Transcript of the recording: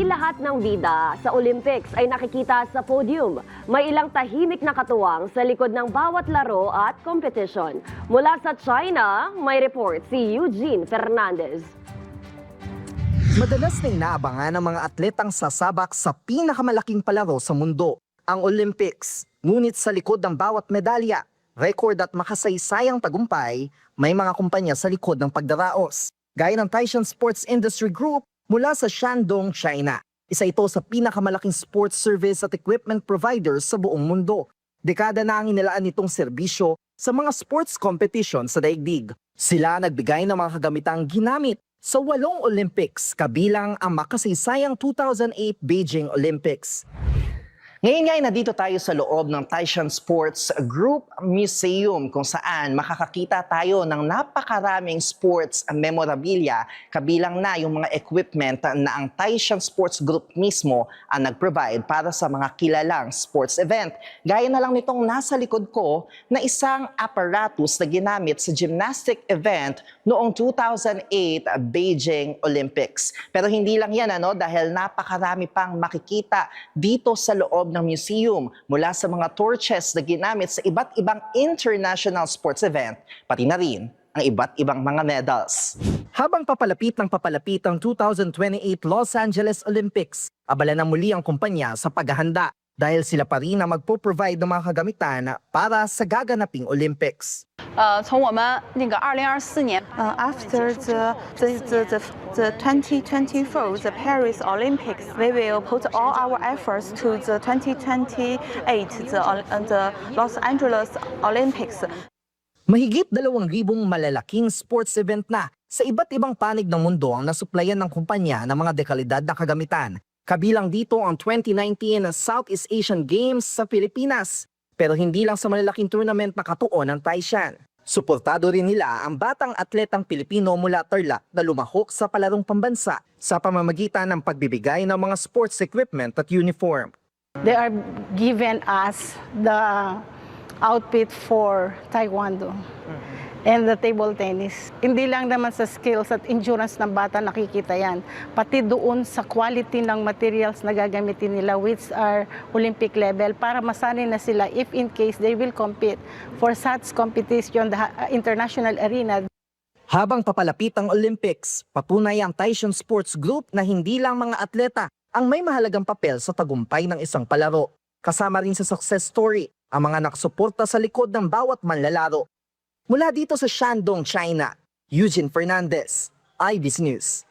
Hindi lahat ng bida sa Olympics ay nakikita sa podium. May ilang tahimik na katuwang sa likod ng bawat laro at competition. Mula sa China, may report si Eugene Fernandez. Madalas na inaabangan ng mga atletang sasabak sa pinakamalaking palaro sa mundo, ang Olympics. Ngunit sa likod ng bawat medalya, record at makasaysayang tagumpay, may mga kumpanya sa likod ng pagdaraos. Gaya ng Taishan Sports Industry Group mula sa Shandong, China. Isa ito sa pinakamalaking sports service at equipment providers sa buong mundo. Dekada na ang inilaan nitong serbisyo sa mga sports competition sa daigdig. Sila nagbigay ng mga kagamitang ginamit sa 8 Olympics, kabilang ang makasaysayang 2008 Beijing Olympics. Ngayon nga ay nandito tayo sa loob ng Taishan Sports Group Museum kung saan makakakita tayo ng napakaraming sports memorabilia, kabilang na yung mga equipment na ang Taishan Sports Group mismo ang nag-provide para sa mga kilalang sports event. Gaya na lang nitong nasa likod ko na isang apparatus na ginamit sa gymnastic event noong 2008 Beijing Olympics. Pero hindi lang yan dahil napakarami pang makikita dito sa loob ng museum, mula sa mga torches na ginamit sa iba't ibang international sports event, pati na rin ang iba't ibang mga medals. Habang papalapit ang 2028 Los Angeles Olympics, abala na muli ang kumpanya sa paghahanda dahil sila pa rin ang magpo-provide ng mga kagamitan para sa gaganaping Olympics. After the 2024 the Paris Olympics, we will put all our efforts to the 2028 the Los Angeles Olympics. Mahigit 2,000 malalaking sports event na sa iba't ibang panig ng mundo ang nasuplayan ng kumpanya ng mga dekalidad na kagamitan. Kabilang dito ang 2019 Southeast Asian Games sa Pilipinas. Pero hindi lang sa malalaking tournament na katuon ng Taishan. Suportado rin nila ang batang atletang Pilipino mula Tarlac na lumahok sa palarong pambansa sa pamamagitan ng pagbibigay ng mga sports equipment at uniform. They are given us the outfit for Taekwondo and the table tennis. Hindi lang naman sa skills at endurance ng bata nakikita yan, pati doon sa quality ng materials na gagamitin nila which are Olympic level para masanay na sila if in case they will compete for such competition, the international arena. Habang papalapit ang Olympics, patunay ang Taishan Sports Group na hindi lang mga atleta ang may mahalagang papel sa tagumpay ng isang palaro. Kasama rin sa success story ang mga nakasuporta sa likod ng bawat manlalaro. Mula dito sa Shandong, China, Eugene Fernandez, IBC News.